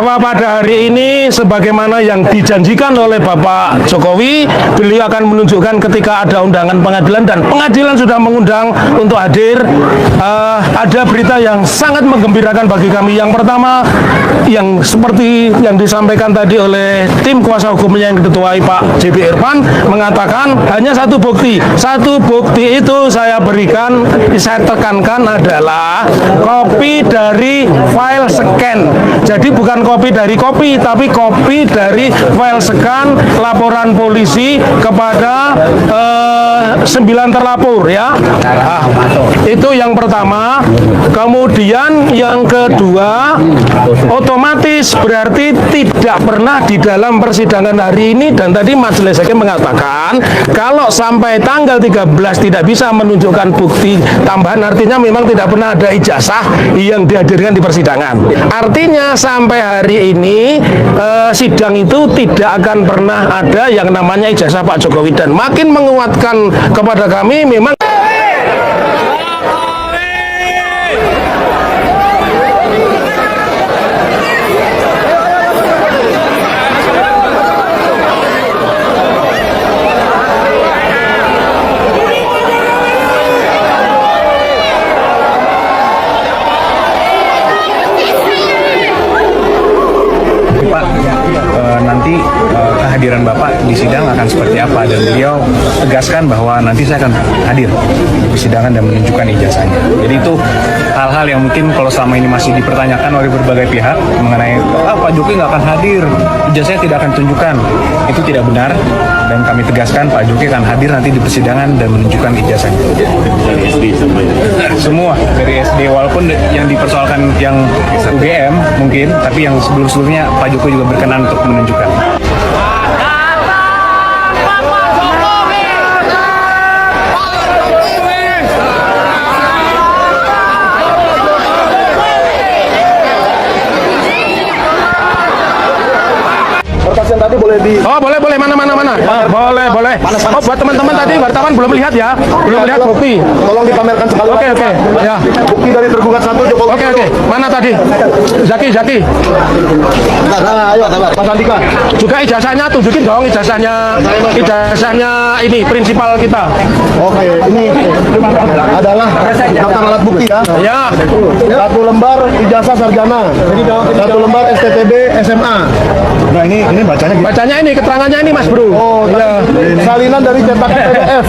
bahwa pada hari ini sebagaimana yang dijanjikan oleh Bapak Jokowi, beliau akan menunjukkan ketika ada undangan pengadilan dan pengadilan sudah mengundang untuk hadir. Ada berita yang sangat menggembirakan bagi kami. Yang pertama, yang seperti yang disampaikan tadi oleh tim kuasa hukumnya yang diketuai Pak JB Irfan, mengatakan hanya satu bukti. Satu bukti itu saya berikan, saya tekankan adalah kopi dari file scan. Jadi bukan kopi dari kopi, tapi kopi dari file scan laporan polisi kepada 9 terlapor ya. Nah, itu yang pertama. Kemudian yang kedua, otomatis berarti tidak pernah di dalam persidangan hari ini, dan tadi majelis hakim mengatakan kalau sampai tanggal 13 tidak bisa menunjukkan bukti tambahan, artinya memang tidak pernah ada ijazah yang dihadirkan di persidangan. Artinya sampai hari ini sidang itu tidak akan pernah ada yang namanya ijazah Pak Jokowi, dan makin menguatkan kepada kami memang nanti kehadiran Bapak di sidang akan seperti apa, dan beliau tegaskan bahwa nanti saya akan hadir di persidangan dan menunjukkan ijazahnya. Jadi itu hal-hal yang mungkin kalau selama ini masih dipertanyakan oleh berbagai pihak mengenai Pak Jokowi nggak akan hadir, ijazahnya tidak akan tunjukkan, itu tidak benar, dan kami tegaskan Pak Jokowi akan hadir nanti di persidangan dan menunjukkan ijazahnya. Dari SD semua dari SD, walaupun yang dipersoalkan yang UGM mungkin, tapi yang sebelum-sebelumnya Pak Jokowi juga berkenan untuk menunjukkan. Yang tadi boleh di... Oh, boleh mana. Boleh. Oh, buat teman-teman tadi wartawan belum lihat ya, belum lihat bukti. Tolong dipamerkan sekali. Oke. Ya. Bukti dari tergugat 1 Jokowi. Oke. Mana tadi? Zaki. Ayo, Mas Andika. Juga ijazahnya tunjukin dong, ijazahnya ini prinsipal kita. Oke, ini adalah daftar alat bukti ya. Ya. 1 lembar ijazah sarjana. 1 lembar STTB SMA. Nah, ini Bacanya ini, keterangannya ini Mas Bro. Oh, iya. Salinan dari cetak PDF.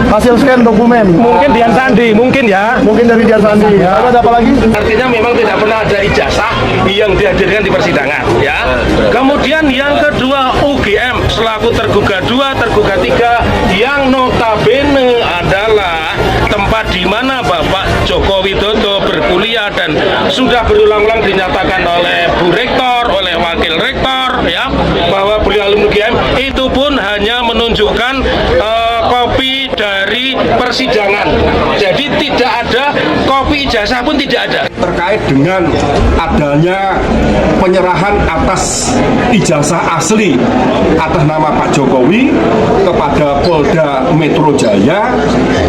Hasil scan dokumen. Mungkin Dian Sandi, mungkin ya. Mungkin dari Dian Sandi. Ya. Ada apa lagi? Artinya memang tidak pernah ada ijazah yang dihadirkan di persidangan ya. Kemudian yang kedua, UGM selaku tergugat 2, tergugat 3 yang notabene adalah tempat di mana Bapak Joko Widodo berkuliah dan sudah berulang-ulang dinyatakan oleh Bu Rektor, oleh Wakil Rektor ya, bahwa beliau alumni UGM, itu pun hanya menunjukkan kopi dari persidangan. Jadi tidak ada kopi ijazah pun tidak ada. Terkait dengan adanya penyerahan atas ijazah asli atas nama Pak Jokowi kepada Polda Metro Jaya,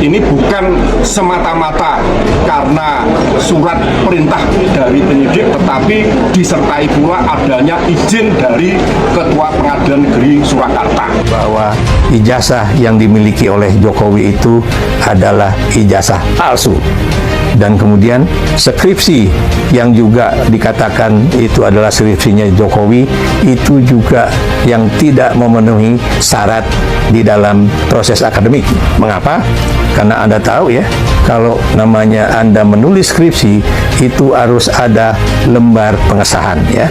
ini bukan semata-mata karena surat perintah dari penyidik, tetapi disertai pula adanya izin dari Ketua Pengadilan Negeri Surakarta. Bahwa ijazah yang dimiliki oleh Jokowi itu adalah ijazah palsu, dan kemudian skripsi yang juga dikatakan itu adalah skripsinya Jokowi itu juga yang tidak memenuhi syarat di dalam proses akademik. Mengapa? Karena Anda tahu ya, kalau namanya Anda menulis skripsi itu harus ada lembar pengesahan ya.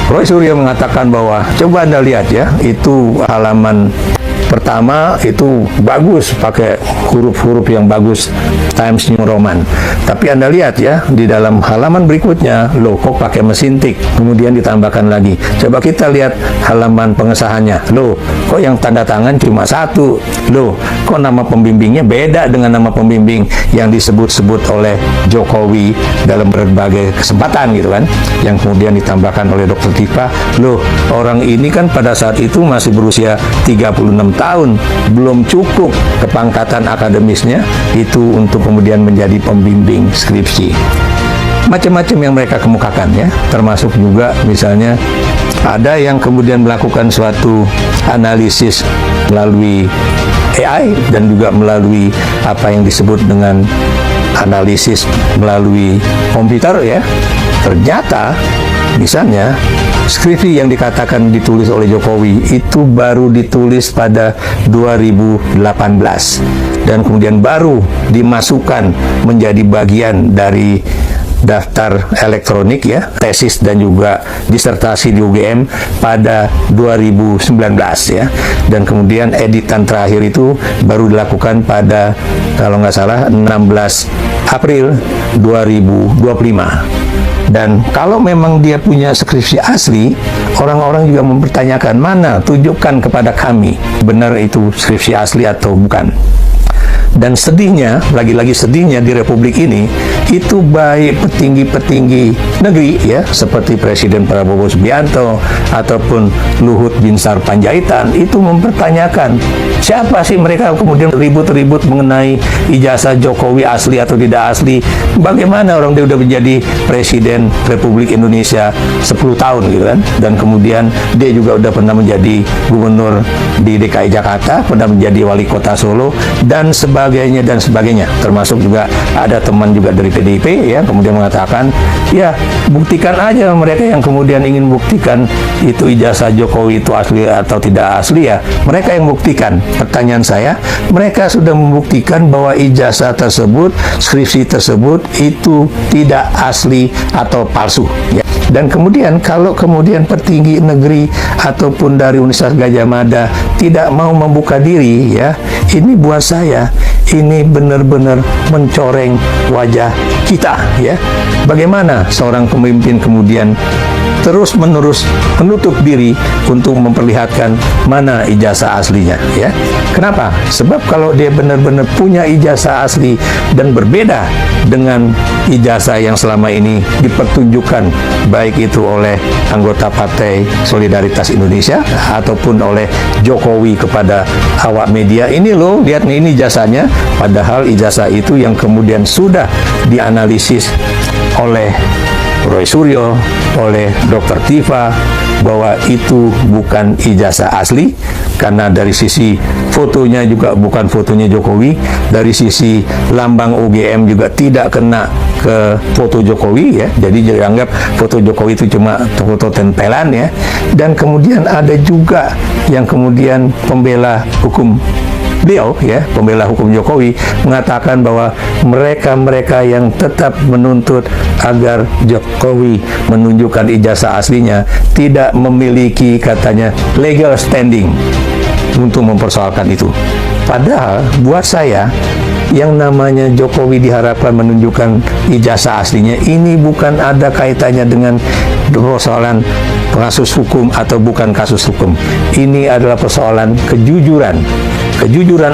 Roy Suryo mengatakan bahwa coba Anda lihat ya, itu halaman pertama itu bagus, pakai huruf-huruf yang bagus, Times New Roman. Tapi Anda lihat ya, di dalam halaman berikutnya, loh kok pakai mesin tik, kemudian ditambahkan lagi. Coba kita lihat halaman pengesahannya, loh kok yang tanda tangan cuma 1, loh kok nama pembimbingnya beda dengan nama pembimbing yang disebut-sebut oleh Jokowi dalam berbagai kesempatan gitu kan, yang kemudian ditambahkan oleh Dr. Tifa, loh orang ini kan pada saat itu masih berusia 36 tahun, belum cukup kepangkatan akademisnya itu untuk kemudian menjadi pembimbing skripsi. macam-macam yang mereka kemukakan ya, termasuk juga misalnya ada yang kemudian melakukan suatu analisis melalui AI dan juga melalui apa yang disebut dengan analisis melalui komputer ya. Ternyata misalnya skripsi yang dikatakan ditulis oleh Jokowi itu baru ditulis pada 2018 dan kemudian baru dimasukkan menjadi bagian dari daftar elektronik ya, tesis dan juga disertasi di UGM pada 2019 ya, dan kemudian editan terakhir itu baru dilakukan pada kalau nggak salah 16 April 2025. Dan kalau memang dia punya skripsi asli, orang-orang juga mempertanyakan, mana, tunjukkan kepada kami benar itu skripsi asli atau bukan. Dan sedihnya, lagi-lagi sedihnya di Republik ini, itu baik petinggi-petinggi negeri ya, seperti Presiden Prabowo Subianto ataupun Luhut Binsar Panjaitan, itu mempertanyakan siapa sih mereka, kemudian ribut-ribut mengenai ijazah Jokowi asli atau tidak asli. Bagaimana orang dia udah menjadi Presiden Republik Indonesia 10 tahun gitu kan, dan kemudian dia juga udah pernah menjadi gubernur di DKI Jakarta, pernah menjadi wali kota Solo dan sebagainya, termasuk juga ada teman juga dari PDIP ya, kemudian mengatakan ya buktikan aja, mereka yang kemudian ingin buktikan itu ijazah Jokowi itu asli atau tidak asli ya, mereka yang buktikan. Pertanyaan saya, mereka sudah membuktikan bahwa ijazah tersebut, skripsi tersebut itu tidak asli atau palsu ya. Dan kemudian kalau kemudian petinggi negeri ataupun dari Universitas Gadjah Mada tidak mau membuka diri ya, ini buat saya ini benar-benar mencoreng wajah kita ya. Bagaimana seorang pemimpin kemudian terus-menerus menutup diri untuk memperlihatkan mana ijazah aslinya ya. Kenapa? Sebab kalau dia benar-benar punya ijazah asli dan berbeda dengan ijazah yang selama ini dipertunjukkan baik itu oleh anggota Partai Solidaritas Indonesia ataupun oleh Jokowi kepada awak media, ini loh, lihat nih, ini ijazahnya, padahal ijazah itu yang kemudian sudah dianalisis oleh Roy Suryo, oleh Dr. Tifa, bahwa itu bukan ijazah asli, karena dari sisi fotonya juga bukan fotonya Jokowi, dari sisi lambang UGM juga tidak kena ke foto Jokowi ya, jadi dianggap foto Jokowi itu cuma foto tempelan ya. Dan kemudian ada juga yang kemudian pembela hukum beliau ya, pembela hukum Jokowi, mengatakan bahwa mereka yang tetap menuntut agar Jokowi menunjukkan ijazah aslinya tidak memiliki katanya legal standing untuk mempersoalkan itu. Padahal buat saya yang namanya Jokowi diharapkan menunjukkan ijazah aslinya ini bukan ada kaitannya dengan persoalan kasus hukum atau bukan kasus hukum. Ini adalah persoalan kejujuran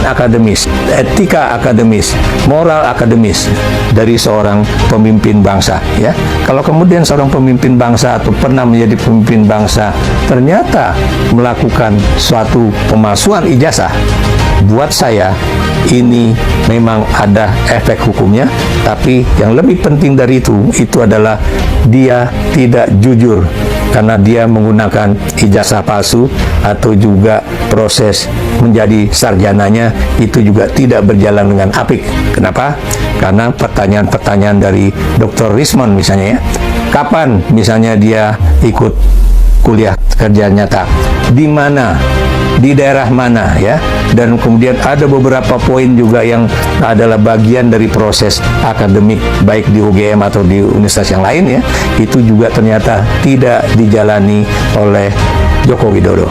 akademis, etika akademis, moral akademis dari seorang pemimpin bangsa ya. Kalau kemudian seorang pemimpin bangsa atau pernah menjadi pemimpin bangsa ternyata melakukan suatu pemalsuan ijazah, buat saya ini memang ada efek hukumnya, tapi yang lebih penting dari itu adalah dia tidak jujur karena dia menggunakan ijazah palsu atau juga proses menjadi sarjananya itu juga tidak berjalan dengan apik. Kenapa? Karena pertanyaan-pertanyaan dari Dr. Rismond misalnya ya, kapan misalnya dia ikut kuliah kerja nyata, di mana, di daerah mana ya, dan kemudian ada beberapa poin juga yang adalah bagian dari proses akademik baik di UGM atau di universitas yang lain ya, itu juga ternyata tidak dijalani oleh Joko Widodo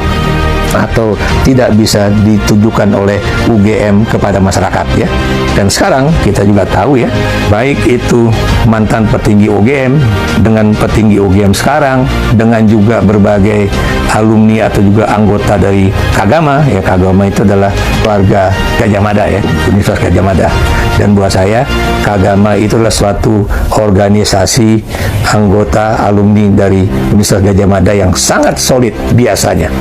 atau tidak bisa ditujukan oleh UGM kepada masyarakat ya. Dan sekarang kita juga tahu ya, baik itu mantan petinggi UGM dengan petinggi UGM sekarang, dengan juga berbagai alumni atau juga anggota dari Kagama ya, Kagama itu adalah keluarga Gadjah Mada ya, Universitas Gadjah Mada, Dan buat saya, Kagama itu adalah suatu organisasi anggota alumni dari Universitas Gadjah Mada yang sangat solid biasanya.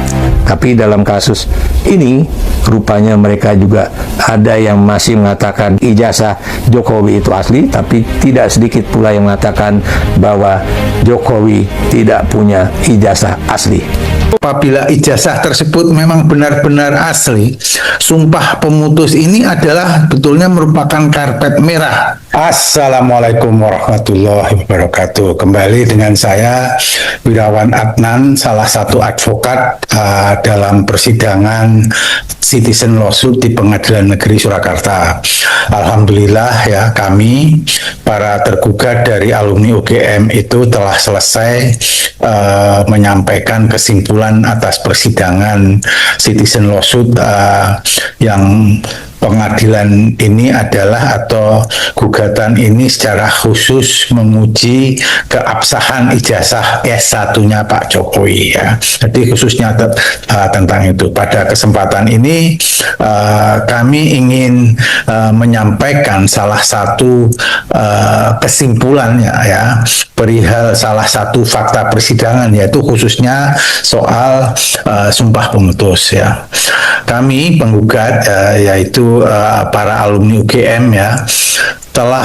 Tapi dalam kasus ini, rupanya mereka juga ada yang masih mengatakan ijazah Jokowi itu asli, tapi tidak sedikit pula yang mengatakan bahwa Jokowi tidak punya ijazah asli. Apabila ijazah tersebut memang benar-benar asli, sumpah pemutus ini adalah betulnya merupakan karpet merah. Assalamualaikum warahmatullahi wabarakatuh. Kembali dengan saya, Wirawan Adnan, salah satu advokat dalam persidangan citizen lawsuit di Pengadilan Negeri Surakarta. Alhamdulillah ya, kami para tergugat dari alumni UGM itu telah selesai menyampaikan kesimpulan atas persidangan citizen lawsuit yang pengadilan ini adalah atau gugatan ini secara khusus menguji keabsahan ijazah S1-nya Pak Jokowi ya. Jadi khususnya tentang itu. Pada kesempatan ini kami ingin menyampaikan salah satu kesimpulannya ya, perihal salah satu fakta persidangan, yaitu khususnya soal sumpah pemutus ya. Kami penggugat yaitu para alumni UGM ya telah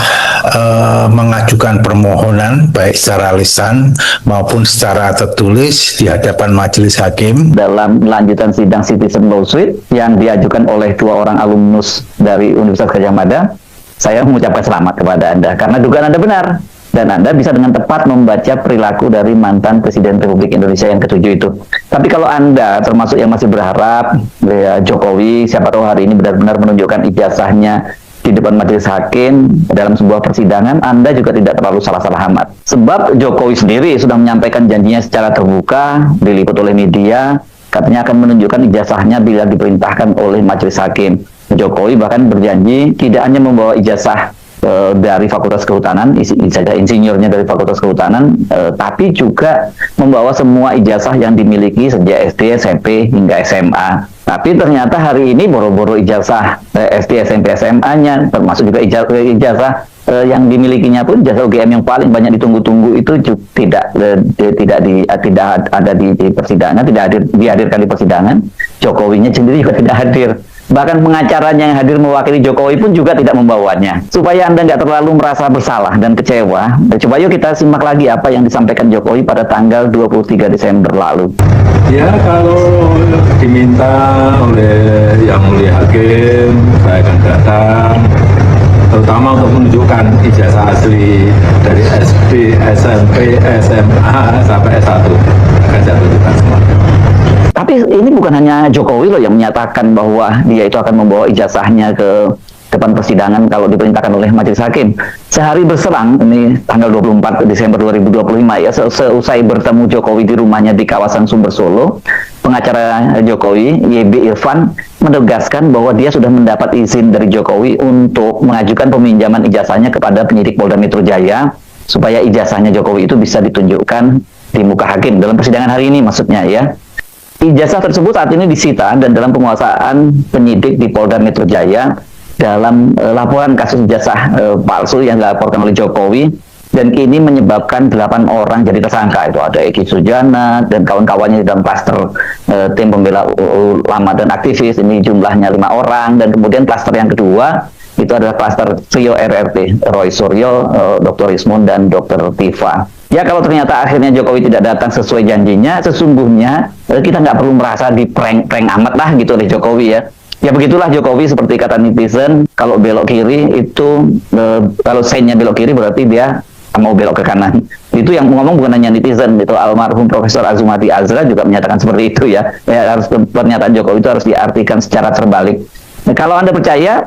mengajukan permohonan baik secara lisan maupun secara tertulis di hadapan majelis hakim dalam lanjutan sidang citizen lawsuit yang diajukan oleh 2 orang alumnus dari Universitas Gadjah Mada. Saya mengucapkan selamat kepada Anda karena dugaan Anda benar dan Anda bisa dengan tepat membaca perilaku dari mantan Presiden Republik Indonesia yang ke-7 itu. Tapi kalau Anda termasuk yang masih berharap ya, Jokowi siapa tahu hari ini benar-benar menunjukkan ijazahnya di depan majelis hakim dalam sebuah persidangan, Anda juga tidak terlalu salah-salah amat. Sebab Jokowi sendiri sudah menyampaikan janjinya secara terbuka, diliput oleh media, katanya akan menunjukkan ijazahnya bila diperintahkan oleh majelis hakim. Jokowi bahkan berjanji tidak hanya membawa ijazah dari Fakultas Kehutanan, ijazah insinyurnya dari Fakultas Kehutanan, tapi juga membawa semua ijazah yang dimiliki sejak SD, SMP, hingga SMA. Tapi ternyata hari ini boro-boro ijazah SD, SMP, SMA-nya, termasuk juga ijazah yang dimilikinya pun ijazah UGM yang paling banyak ditunggu-tunggu itu juga tidak ada di persidangan, tidak dihadirkan di persidangan. Jokowinya sendiri juga tidak hadir. Bahkan pengacaranya yang hadir mewakili Jokowi pun juga tidak membawanya. Supaya Anda nggak terlalu merasa bersalah dan kecewa, coba yuk kita simak lagi apa yang disampaikan Jokowi pada tanggal 23 Desember lalu. Ya, kalau diminta oleh yang mulia hakim, saya akan datang, terutama untuk menunjukkan ijazah asli dari SD, SMP, SMA, sampai S1. Akan saya tunjukkan semua. Tapi ini bukan hanya Jokowi loh yang menyatakan bahwa dia itu akan membawa ijazahnya ke depan persidangan kalau diperintahkan oleh majelis hakim. Sehari berselang, ini tanggal 24 Desember 2025 ya, seusai bertemu Jokowi di rumahnya di kawasan Sumber Solo, pengacara Jokowi, YB Irfan, menegaskan bahwa dia sudah mendapat izin dari Jokowi untuk mengajukan peminjaman ijazahnya kepada penyidik Polda Metro Jaya, supaya ijazahnya Jokowi itu bisa ditunjukkan di muka hakim dalam persidangan hari ini maksudnya ya. Ijazah tersebut saat ini disita dan dalam penguasaan penyidik di Polda Metro Jaya dalam laporan kasus ijazah palsu yang dilaporkan oleh Jokowi, dan ini menyebabkan 8 orang jadi tersangka. Itu ada Eki Sujana dan kawan-kawannya dalam klaster tim pembela ulama dan aktivis, ini jumlahnya 5 orang, dan kemudian klaster yang kedua itu adalah klaster trio RRT, Roy Suryo, Dr. Ismun, dan Dr. Tifa. Ya, kalau ternyata akhirnya Jokowi tidak datang sesuai janjinya, sesungguhnya kita nggak perlu merasa di prank amat lah gitu oleh Jokowi ya. Ya begitulah Jokowi, seperti kata netizen, kalau belok kiri itu, kalau sign-nya belok kiri berarti dia mau belok ke kanan. Itu yang ngomong bukan hanya netizen, itu almarhum Profesor Azumati Azra juga menyatakan seperti itu ya. Harus pernyataan Jokowi itu harus diartikan secara terbalik. Nah, kalau Anda percaya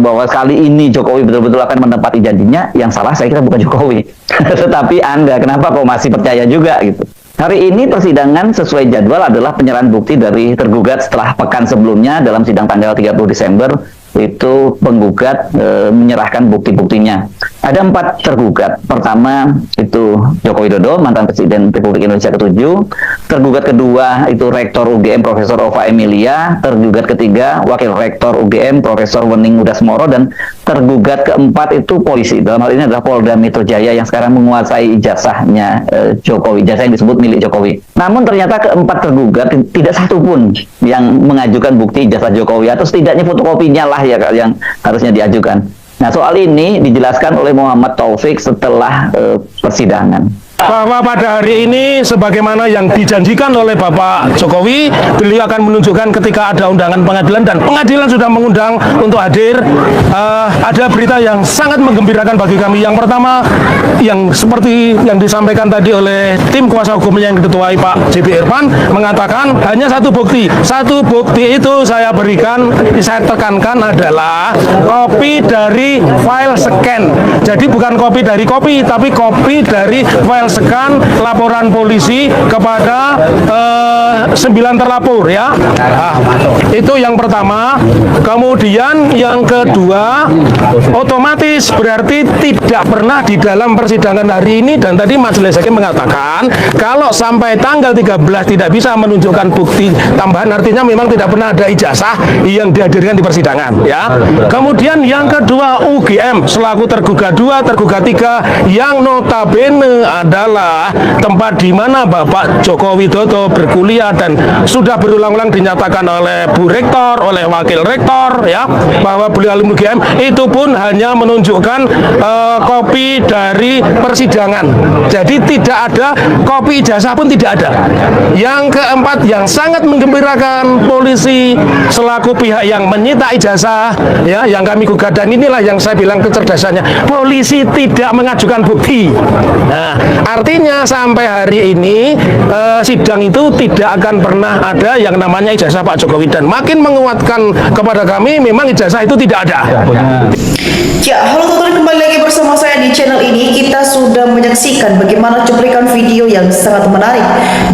bahwa kali ini Jokowi betul-betul akan menepati janjinya, yang salah saya kira bukan Jokowi, tetapi Anda. Kenapa kok masih percaya juga gitu? Hari ini persidangan sesuai jadwal adalah penyerahan bukti dari tergugat setelah pekan sebelumnya dalam sidang tanggal 30 Desember itu penggugat menyerahkan bukti-buktinya. Ada 4 tergugat. Pertama itu Joko Widodo, mantan Presiden Republik Indonesia ke-7. Tergugat kedua itu Rektor UGM Profesor Ova Emilia. Tergugat ketiga Wakil Rektor UGM Profesor Wening Udasmoro. Dan tergugat keempat itu polisi. Dalam hal ini adalah Polda Metro Jaya yang sekarang menguasai ijazahnya Jokowi, ijazah yang disebut milik Jokowi. Namun ternyata keempat tergugat tidak satu pun yang mengajukan bukti ijazah Jokowi, atau setidaknya fotokopinya lah ya yang harusnya diajukan. Nah, soal ini dijelaskan oleh Muhammad Taufik setelah persidangan. Bahwa pada hari ini sebagaimana yang dijanjikan oleh Bapak Jokowi, beliau akan menunjukkan ketika ada undangan pengadilan, dan pengadilan sudah mengundang untuk hadir. Ada berita yang sangat menggembirakan bagi kami. Yang pertama, yang seperti yang disampaikan tadi oleh tim kuasa hukumnya yang diketuai Pak JB Irfan, mengatakan hanya satu bukti. Satu bukti itu saya berikan, saya tekankan adalah kopi dari file scan. Jadi bukan kopi dari kopi, tapi kopi dari file scan laporan polisi kepada 9 terlapor ya. Nah, itu yang pertama. Kemudian yang kedua, otomatis berarti tidak pernah di dalam persidangan hari ini, dan tadi majelis hakim mengatakan kalau sampai tanggal 13 tidak bisa menunjukkan bukti tambahan, artinya memang tidak pernah ada ijazah yang dihadirkan di persidangan ya. Kemudian yang kedua, UGM selaku tergugat 2, tergugat 3 yang notabene adalah tempat di mana Bapak Joko Widodo berkuliah, dan sudah berulang-ulang dinyatakan oleh Bu Rektor, oleh Wakil Rektor ya, bahwa beliau alumni UGM, itu pun hanya menunjukkan kopi dari persidangan. Jadi tidak ada kopi ijazah pun tidak ada. Yang keempat yang sangat menggembirakan, polisi selaku pihak yang menyita ijazah ya, yang kami gugat, dan inilah yang saya bilang kecerdasannya, polisi tidak mengajukan bukti. Nah, artinya sampai hari ini sidang itu tidak akan pernah ada yang namanya ijazah Pak Jokowi, dan makin menguatkan kepada kami memang ijazah itu tidak ada. Ya, halo teman-teman, kembali lagi bersama saya di channel ini. Kita sudah menyaksikan bagaimana cuplikan video yang sangat menarik.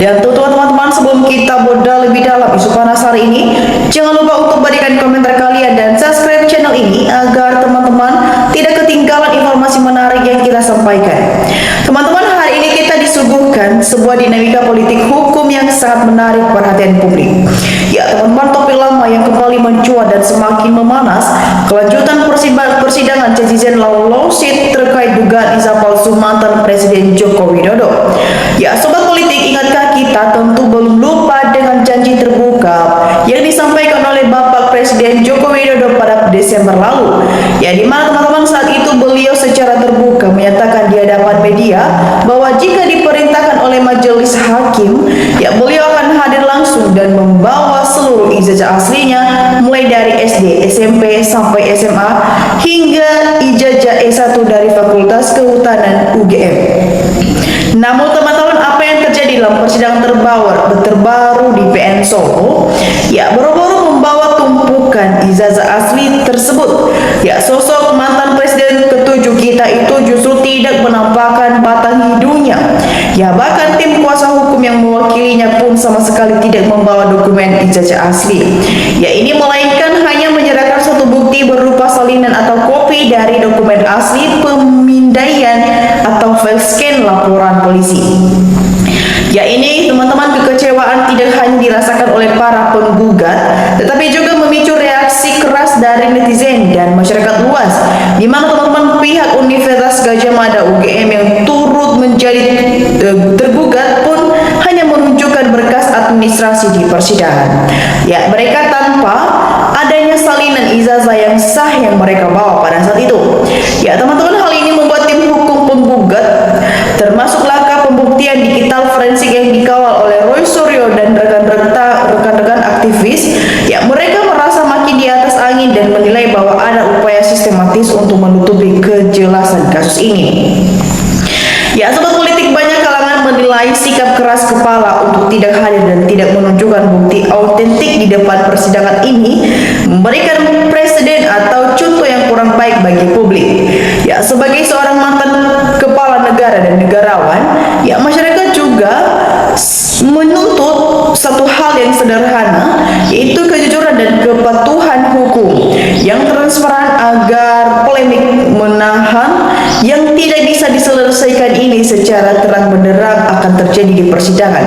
Dan teman-teman, sebelum kita bedah lebih dalam isu panas hari ini, jangan lupa untuk berikan komentar kalian dan subscribe channel ini agar teman-teman tidak ketinggalan informasi menarik yang kita sampaikan. Teman-teman, hari ini kita disuguhkan sebuah dinamika politik hukum yang sangat menarik perhatian publik. Ya, teman-teman, topik lama yang kembali mencuat dan semakin memanas, kelanjutan persidangan Cetizen lawsuit terkait dugaan ijazah palsu mantan Presiden Joko Widodo. Ya, sobat politik, ingatkah kita tentu belum lupa dengan janji terbuka yang disampaikan oleh Bapak Presiden Joko Widodo pada Desember lalu. Ya, di mana teman-teman saat itu beliau secara terbuka menyatakan di hadapan media bahwa jika diperintahkan oleh majelis hakim, ya beliau akan hadir langsung dan membawa seluruh ijazah aslinya mulai dari SD, SMP sampai SMA hingga ijazah S1 dari Fakultas Kehutanan UGM. Namun teman-teman, apa yang terjadi dalam persidangan terbaru di PN Solo? Ya, boro-boro membawa tumpukan ijazah asli tersebut. Ya, sosok mantan Presiden ke-7 kita itu justru tidak menampakkan batang hidungnya. Ya, bahkan tim kuasa hukum yang mewakilinya pun sama sekali tidak membawa dokumen ijazah asli. Ya, ini melainkan hanya menyerahkan satu bukti berupa salinan atau kopi dari dokumen asli pemindaian atau file scan laporan polisi. Ya, ini teman-teman, kekecewaan tidak hanya dirasakan oleh para penggugat, tetapi juga memicu reaksi keras dari netizen dan masyarakat luas, di mana teman-teman pihak Universitas Gadjah Mada UGM yang turut menjadi tergugat pun hanya menunjukkan berkas administrasi di persidangan. Ya, mereka tanpa adanya salinan ijazah yang sah yang mereka bawa pada saat itu. Ya, teman-teman, hal ini membuat tim hukum penggugat, termasuk langkah pembuktian digital forensik yang dikawal oleh Roy Suryo dan rekan-rekan aktivis, ya mereka merasa makin di atas angin dan menilai bahwa ada upaya sistematis untuk menutupi kejelasan kasus ini. Ya, sobat politik, banyak kalangan menilai sikap keras kepala untuk tidak hadir dan tidak menunjukkan bukti autentik di depan persidangan ini memberikan presiden atau contoh yang kurang baik bagi publik. Ya, sebagai seorang mantan kepala negara dan negarawan, ya masyarakat juga menuntut satu hal yang sederhana, yaitu kejujuran dan kepatuhan hukum. yang transparan agar polemik menahan yang tidak bisa diselesaikan ini secara terang benderang akan terjadi di persidangan.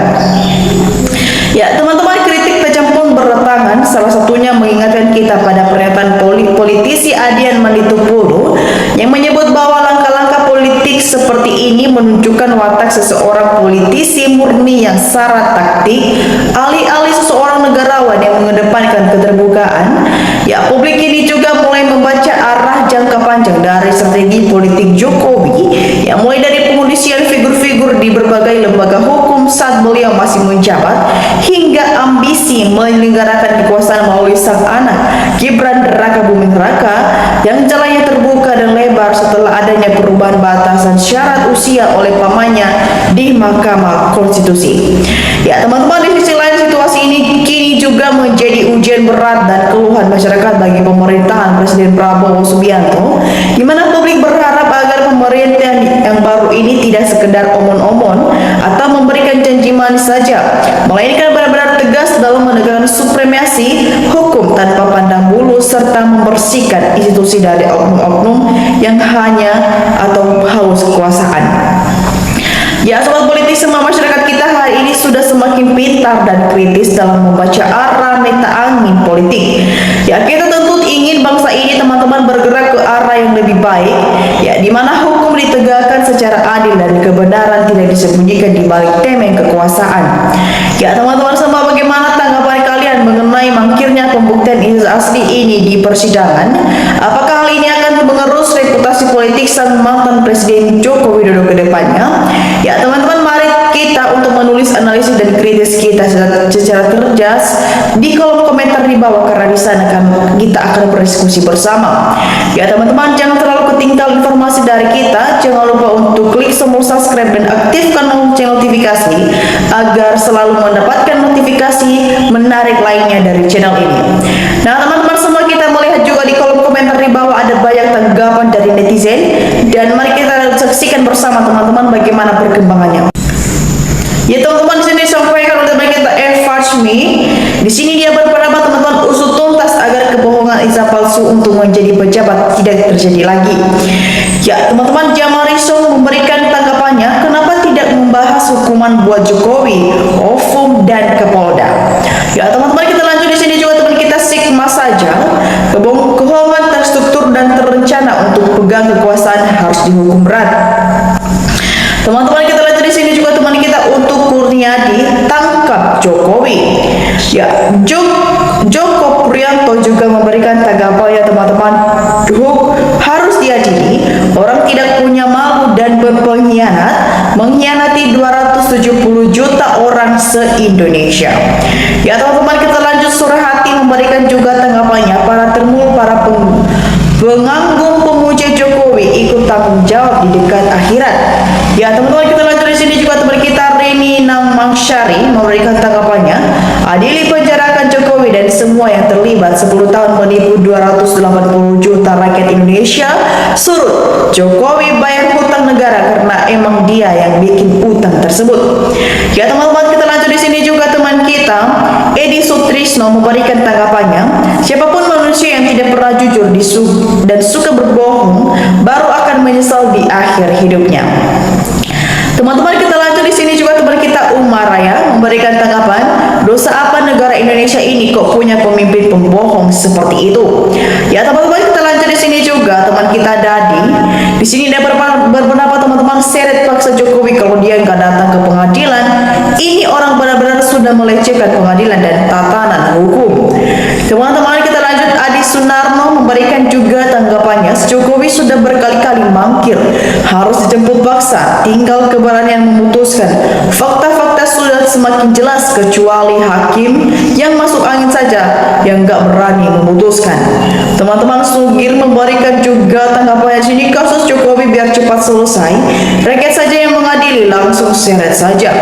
Ya, teman-teman, kritik tajam pun berdatangan, salah satunya mengingatkan kita pada pernyataan politisi Adian Manitupulu yang menyebut bahwa langkah-langkah politik seperti ini menunjukkan watak seseorang politisi murni yang syarat taktik, alih-alih seseorang negarawan yang mengedepankan keterbukaan. Ya, publik ini juga mulai membaca arah jangka panjang dari strategi politik Jokowi yang mulai dari pengundisian figur-figur di berbagai lembaga hukum saat beliau masih menjabat, hingga ambisi menyelenggarakan kekuasaan melalui sang anak Gibran Raka Buming Raka yang jalannya terbuka dan lebar setelah adanya perubahan batasan syarat usia oleh pamannya di Mahkamah Konstitusi. Ya, teman-teman, di sisi lain situasi ini kini juga menjadi ujian berat dan keluhan masyarakat bagi pemerintahan Presiden Prabowo Subianto, di mana publik berharap agar pemerintahan yang baru ini tidak sekedar omon-omon atau memberikan janji manis saja, melainkan benar-benar tegas dalam menegakkan supremasi hukum tanpa pandang bulu serta membersihkan institusi dari oknum-oknum yang hanya atau haus kekuasaan. Ya, sobat politik, semua masyarakat kita hari ini sudah semakin pintar dan kritis dalam membaca arah meta angin politik. Ya, kita tentu ingin bangsa ini, teman-teman, bergerak ke arah yang lebih baik, ya, di mana hukum ditegakkan secara adil dan kebenaran tidak disembunyikan di balik temeng kekuasaan. Ya, teman-teman semua, bagaimana tanggapan kalian mengenai mangkirnya pembuktian ijazah asli ini di persidangan? Apakah hal ini akan mengerus reputasi politik sang mantan Presiden Joko Widodo ke depannya? Ya, teman-teman, mari kita untuk menulis analisis dan kritis kita secara cerdas di kolom komentar di bawah, karena di sana kita akan berdiskusi bersama. Ya, teman-teman, jangan terlalu ketinggalan informasi dari kita. Jangan lupa untuk klik tombol subscribe dan aktifkan lonceng notifikasi agar selalu mendapatkan notifikasi menarik lainnya dari channel ini. Nah, teman-teman semua, kita melihat juga di kolom komentar di bawah ada banyak tanggapan dari netizen, dan mari kita saksikan bersama, teman-teman, bagaimana perkembangannya. Ya, teman-teman, di sini sampaikan oleh kita Fajmi. Di sini dia berpendapat, teman-teman, usut tuntas agar kebohongan ijazah palsu untuk menjadi pejabat tidak terjadi lagi. Ya, teman-teman, Jamariso memberikan tanggapannya, kenapa tidak membahas hukuman buat Jokowi, OVUM, dan Kapolda. Ya, teman-teman, kita lanjut di sini juga, teman kita Sigma saja. Kebohongan terstruktur dan terencana untuk pegang kekuasaan harus dihukum berat. Teman-teman, kita lanjut di sini juga, teman kita untuk Kurniadi, tangkap Jokowi. Ya, Joko Prianto juga memberikan tanggapannya, teman-teman, harus diadili. Orang tidak punya malu dan berpengkhianat, mengkhianati 270 juta orang se-Indonesia. Ya, teman-teman, kita lanjut. Surahati memberikan juga tanggapannya, para penganggung pemuja Jokowi ikut tanggung jawab di dekat akhirat. Ya, teman-teman, kita lanjut di sini juga, teman kita Reni Namangsyari memberikan tanggapannya, adili penjarakan Jokowi dan semua yang terlibat 10 tahun menipu 280 juta rakyat Indonesia, surut Jokowi bayar hutang negara karena emang dia yang bikin utang tersebut. Ya, teman-teman, kita lanjut di sini juga, teman kita Edi Sutrisno memberikan tanggapannya, siapapun manusia yang tidak pernah jujur dan suka berbohong baru akan menyesal di akhir hidupnya. Teman-teman, kita lanjut di sini juga, teman kita Umar Raya memberikan tanggapan, dosa apa negara Indonesia ini kok punya pemimpin pembohong seperti itu. Ya, teman-teman, kita lanjut di sini juga, teman kita Dadi. Di sini dia berpendapat, teman-teman, seret paksa Jokowi kalau dia nggak datang ke pengadilan. Ini orang benar-benar sudah melecehkan pengadilan dan tatanan hukum. Teman-teman, kita lanjut. Adi Sunarno memberikan juga tanggapannya, Jokowi sudah berkali-kali mangkir, harus dijemput paksa, tinggal keberanian memutuskan. Fakta-fakta sudah semakin jelas, kecuali hakim yang masuk angin saja yang nggak berani memutuskan. Teman-teman, Sugir memberikan juga tanggapannya, sini kasus Jokowi biar cepat selesai, rakyat saja yang mengadili, langsung seret saja.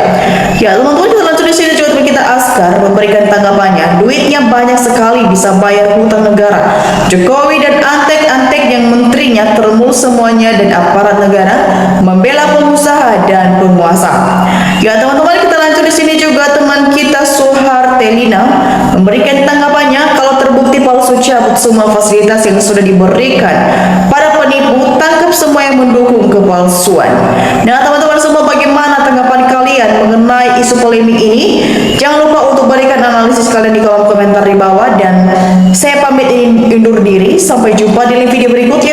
Ya, teman-teman, kita lanjut di sini juga, kita Askar memberikan tanggapannya, duitnya banyak sekali bisa bayar hutang negara. Jokowi dan antek-antek yang menterinya termul semuanya dan aparat negara membela pengusaha dan penguasa. Ya, teman-teman, kita lanjut di sini juga, teman kita Sohar Telina memberikan tanggapannya, kalau terbukti palsu cabut semua fasilitas yang sudah diberikan. Para penipu, tangkap semua yang mendukung kepalsuan. Nah teman-teman semua, bagaimana tanggapan kalian mengenai isu polemik ini? Jangan lupa untuk berikan analisis kalian di kolom komentar di bawah, dan saya pamit undur diri. Sampai jumpa di video berikutnya.